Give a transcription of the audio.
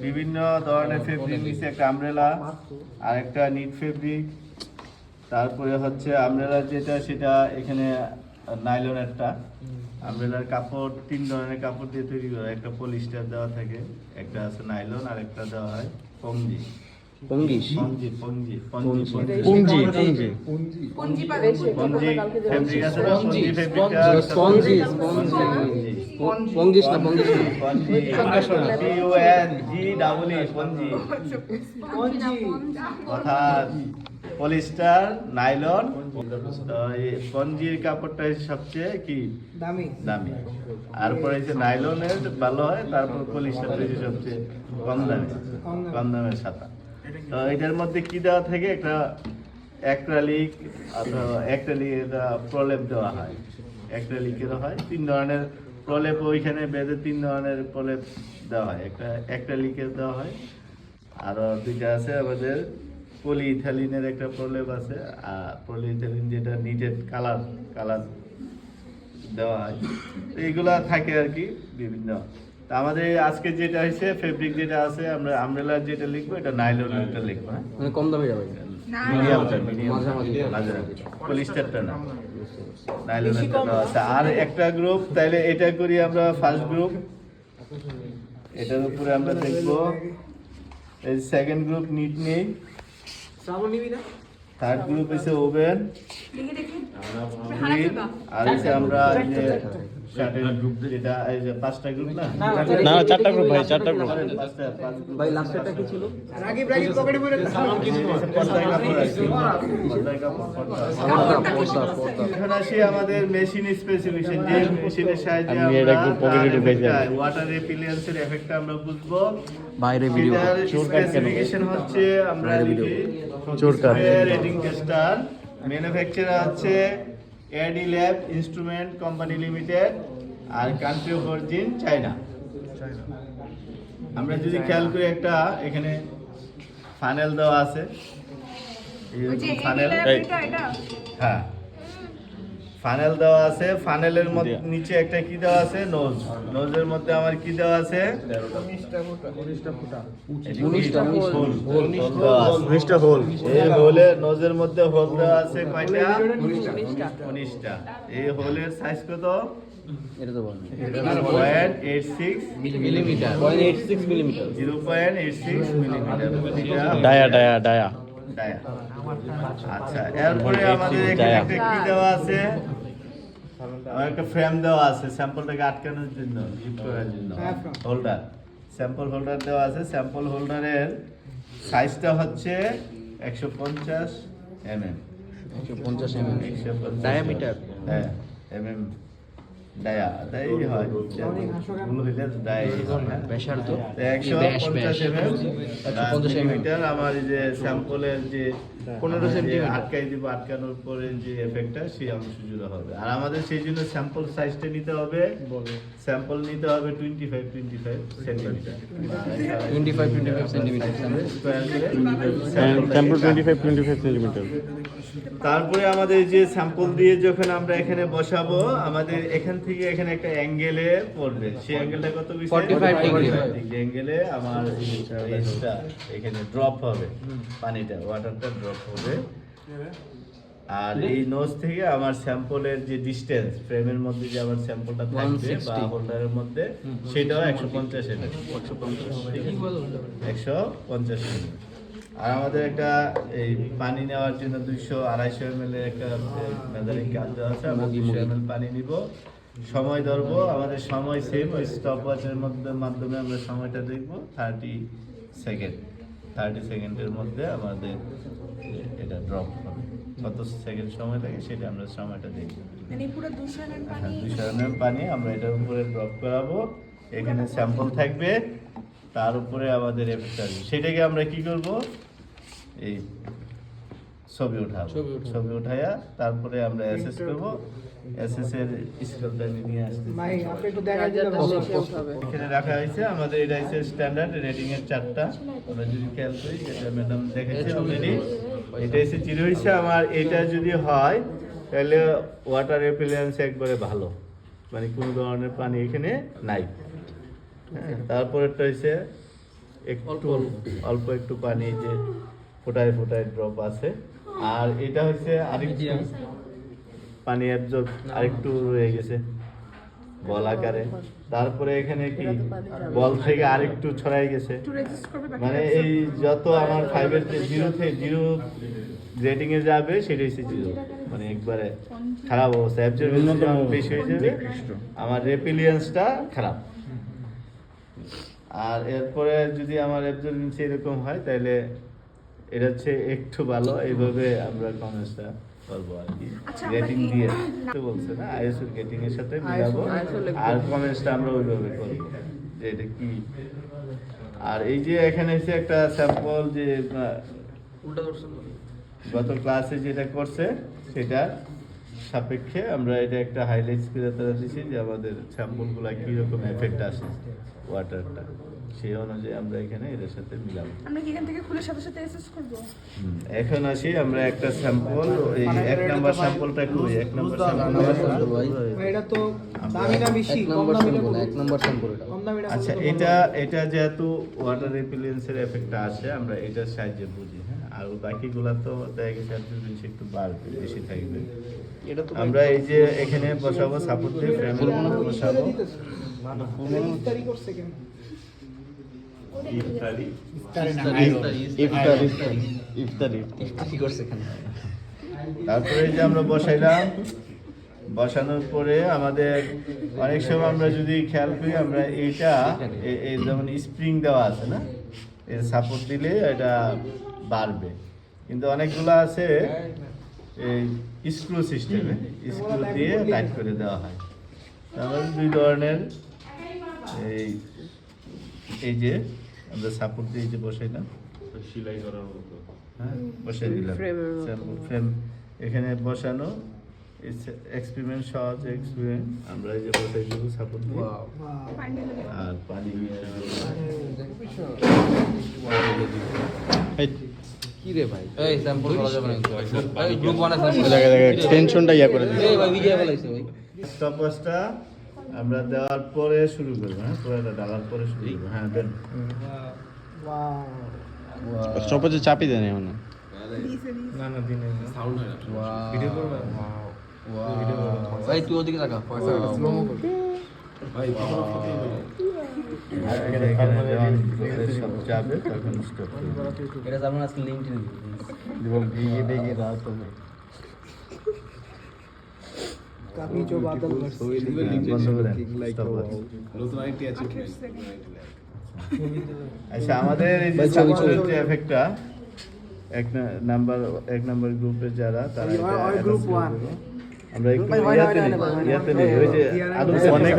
বিভিন্ন ধরনের ফেব্রিক নিচে একটা আমব্রেলা আর একটা নিট ফেব্রিক, তারপরে হচ্ছে আমব্রেলার যেটা সেটা এখানে নাইলন একটা আমব্রেলার কাপড় 3 ধরনের কাপড় দিয়ে তৈরি করা, একটা পলিস্টার দেওয়া থাকে, একটা আছে নাইলন আর একটা দেওয়া হয় পঙ্গি। পলিস্টার নাইলন, পঞ্জির কাপড়টা সবচেয়ে কি দামি, তারপরে নাইলনের ভালো হয়, তারপর পলিস্টারটা সবচেয়ে কম দামের ছাতা। তো এটার মধ্যে কি দেওয়া থাকে, একটা অ্যাক্রিলিক প্রলেপ দেওয়া হয়, অ্যাক্রিলিকের হয় 3 ধরনের প্রলেপ, ওইখানে বেঁধে 3 ধরনের প্রলেপ দেওয়া হয়, একটা অ্যাক্রিলিকের দেওয়া হয়, আরো 2টা আছে আমাদের পলিইথালিনের একটা প্রলেপ আছে, আর পলিইথালিন যেটা নিটেড কালার দেওয়া হয়। তো এইগুলা থাকে আর কি বিভিন্ন। তা আমাদের আজকে যেটা হয়েছে ফেব্রিক যেটা আছে, আমরা আমব্রেলার যেটা লিখবো এটা নাইলনটা লিখবো, হ্যাঁ মানে কম দামে যাবে, পলিস্টারটা না, নাইলনটা দেওয়া আছে। আর একটা গ্রুপ, তাইলে এটা করি আমরা ফার্স্ট গ্রুপ, এটার উপরে আমরা দেখবো। এই সেকেন্ড গ্রুপ নিট নেই, থার্ড গ্রুপ হচ্ছে ওভেন, আর হচ্ছে আমরা যে শার্টের গ্রুপ, যেটা এই যে 5টা গ্রুপ না 4টা গ্রুপ ভাই, 4টা গ্রুপ ভাই। লাস্টেরটা কি ছিল? রাগিব পকেটে পড়ে সালাম কিছু পর্দায় কাপড় আছে, পর্দায় কাপড় এখন আসি আমাদের মেশিন স্পেসিফিকেশন, যে মেশিনের সাহায্যে আমরা ওয়াটার রিপিলিয়েন্সের এফেক্টটা আমরা বুঝবো। বাইরে ভিডিও স্পেসিফিকেশন হচ্ছে আমরা লিখি রেটিং টেস্টার, ম্যানুফ্যাকচারার হচ্ছে AD lab instrument company limited, আর কান্ট্রি অফ অরিজিন চায়না। আমরা যদি খেয়াল করি, একটা এখানে ফানেল দেওয়া আছে, ফানেল, হ্যাঁ ফানেল দেওয়া আছে, ফানেলের মধ্যে নিচে একটা কি দেওয়া আছে, নোজের মধ্যে আমার কি দেওয়া আছে, 19টা হোল। এই হোলে নোজের মধ্যে হোল দেওয়া আছে কয়টা? 19টা। এই হোলের সাইজ কত? এটা তো বলেন 0.86 মিলিমিটার, 0.86 মিলিমিটার। ডায়া। আচ্ছা, এরপরে আমাদের এখানে একটা কি দেওয়া আছে, একটা ফ্রেম দেওয়া আছে স্যাম্পলটাকে আটকানোর জন্য, গিফট করার জন্য, হোল্ডার, স্যাম্পল হোল্ডার দেওয়া আছে। স্যাম্পল হোল্ডারের সাইজটা হচ্ছে 150 mm, 150 mm ডায়ামিটার, হ্যাঁ mm ডায়া, তাই হয় ভুল হইলে ডায়া ব্যাসার্ধ 150 মিলিমিটার। আমার এই যে স্যাম্পলের যে 15 সেন্টিমিটার আটকাই দিব, আটকানোর পরে যে এফেক্টটা সেই অংশ জুড়ে হবে। আর আমাদের সেই জন্য স্যাম্পল সাইজটা নিতে হবে, স্যাম্পল নিতে হবে 25 সেন্টিমিটার, 25 সেন্টিমিটার স্যাম্পল 25 সেন্টিমিটার। তারপরে আমাদের যে স্যাম্পল দিয়ে যখন আমরা এখানে বসাবো, আমাদের এখান থেকে এখানে একটা অ্যাঙ্গেলে পড়বে, সেই অ্যাঙ্গেলটা কত? 45 ডিগ্রি অ্যাঙ্গেলে আমার এইটা এখানে ড্রপ হবে, পানিটা ওয়াটারটা ড্রপ হবে। আর এই নোজ থেকে আমার স্যাম্পলের যে ডিসটেন্স, ফ্রেমের মধ্যে যে আমার স্যাম্পলটা থাকবে বা হোল্ডারের মধ্যে, সেটাও 150 mm, 150 mm। আর আমাদের একটা এই পানি নেওয়ার জন্য 200-250 ml এর একটা মেজারিং কাপ দেওয়া আছে, আমরা 200 ml পানি নিব, সময় ধরবো, আমাদের সময় সেম, ওই স্টপ ওয়াচের মাধ্যমে আমরা সময়টা দেখবো 30 সেকেন্ডের মধ্যে আমাদের এটা ড্রপ হবে। কত সেকেন্ড সময় লাগে সেটা আমরা সময়টা দেখবো। মানে পুরো 200 ml পানি আমরা এটার উপরে ড্রপ করাবো, এখানে স্যাম্পল থাকবে, তার উপরে আমাদের এফেক্ট আসবে। সেটাকে আমরা কি করব, এই ছবি উঠায়া তারপরে আমরা অ্যাসেস করব। অ্যাসেস এর স্কেলটা নিয়ে আসতে ভাই আপনি একটু দেখাই দিলে ভালো হবে। এখানে রাখা হয়েছে আমাদের, এটা হচ্ছে স্ট্যান্ডার্ড রেটিং এর 4টা। আমরা যদি খেয়াল করি, যেটা ম্যাডাম দেখেছে অলরেডি, এটা হচ্ছে 0 হইছে আমার। এটা যদি হয় তাহলে ওয়াটার রিপিলিয়েন্স একবারে ভালো, মানে কোনো ধরনের পানি এখানে নাই। হ্যাঁ, তারপরেরটা হচ্ছে একটু অল্প একটু পানি যে ফোটায় ফোটায় ড্রপ আছে, আর এটা হচ্ছে আরেকটু পানি অ্যাবজর্ব আরেকটু রয়ে গেছে বল আকারে। তারপরে এখানে কি বল থেকে আরেকটু ছড়াই গেছে, মানে এই যত আমার 5-এর যে 0 থেকে 0 গ্রেডিং এ যাবে সেটা হচ্ছে 0, মানে একবারে খারাপ অবস্থা। অ্যাবজর্বেন্স বেশি হয়ে যাবে, আমার রেপিলিয়েন্সটা খারাপ। আর এরপরে যদি আমার অ্যাবজর্বেন্স এরকম হয় তাহলে এটা হচ্ছে একটু ভালো। এইভাবে আমরা কমেন্টসটা করবো আর কি, রেটিং দিয়ে তো বলছে না আইএসও রেটিং এর সাথে মিলাবো, আর কমেন্টসটা আমরা ওইভাবে করবো যে এটা কি। আর এই যে এখানে এসে একটা স্যাম্পল যে গত ক্লাসে যেটা করছে সেটা সাপেক্ষে আমরা এটা একটা হাইলাইটস করে তারা দিচ্ছি যে আমাদের স্যাম্পলগুলো কীরকম এফেক্ট আসে ওয়াটারটা, সেই অনুযায়ী আমরা এখানে এদের সাথে মিলাবো। আমরা কি এখান থেকে খুলে সাথে সাথে অ্যাসেস করব? এখন আসি আমরা একটা স্যাম্পল, এই 1 নাম্বার স্যাম্পলটা কই? 1 নাম্বার স্যাম্পল এটা তো দামি না বেশি, কম দামি না এক নম্বর স্যাম্পল এটা। কম দামি না আচ্ছা, এটা যেহেতু ওয়াটার রিপিলেন্সের এফেক্টটা আসে আমরা এটার সাহায্যে বুঝি। হ্যাঁ, আর বাকিগুলা তো দেখা গেছে অ্যাবজর্বেন্স একটু বাড়বে, বেশি থাকবে। এটা তো আমরা এই যে এখানে বসাবো সাপোর্ট দিয়ে ফ্রেমের মধ্যে বসাবো ইফতারি করছে কেন? ইফতারি কি করছে এখানে? তারপরে এই যে আমরা বসাইলাম, বসানোর পরে আমাদের অনেক সময় আমরা যদি খেয়াল করি আমরা এইটা এই যেমন স্প্রিং দেওয়া আছে না, এর সাপোর্ট দিলে এটা বাড়বে, কিন্তু অনেকগুলো আছে এই স্ক্রু সিস্টেমে, স্ক্রু দিয়ে টাইট করে দেওয়া হয়। তো আমাদের 2 ধরনের এই যে আমরা সাপোর্ট দিয়ে এই যে বসাইলাম, সেলাই করার মতো, হ্যাঁ বসাই দিলাম স্যাম্পল ফ্রেম এখানে বসানো। এক্সপেরিমেন্ট সহজ এক্সপেরিমেন্ট, আমরা এই যে বসাই দিব সাপোর্ট দিয়ে, আর পানি কি রে ভাই? এই স্যাম্পল করা যাবে না কিন্তু ভাই। এই গ্রুপ 1 আছে। টেনশনটা ইয়া করে দিই। এই ভাই ভিডিও বানাইছে ভাই। স্টপওয়াচটা আমরা দেওয়ার পরে শুরু করবো। হ্যাঁ, পুরোটা ডালার পরে শুরু করবো। হ্যাঁ দেন। ওয়াও স্টপেজে চাপই দেন এখন। না না দিনে সাউন্ড হয় না, ভিডিও করবে। ভাই তুই ওদিকে তাকা। স্লো মো কর। এখানে যখন সব যাবে তখন স্টপ করবে। এটা যেমন আজকে লিংক টেনে দিবি। কাফি जो बादल बरसे বন্ধ করেন stopwatch। আচ্ছা, আমাদের এই যে সাপোর্টের যে এফেক্টটা এক নাম্বার গ্রুপে যারা তারা এটা গ্রুপ 1 আমরা একটু ইয়াতে নেই ওই যে আলু অনেক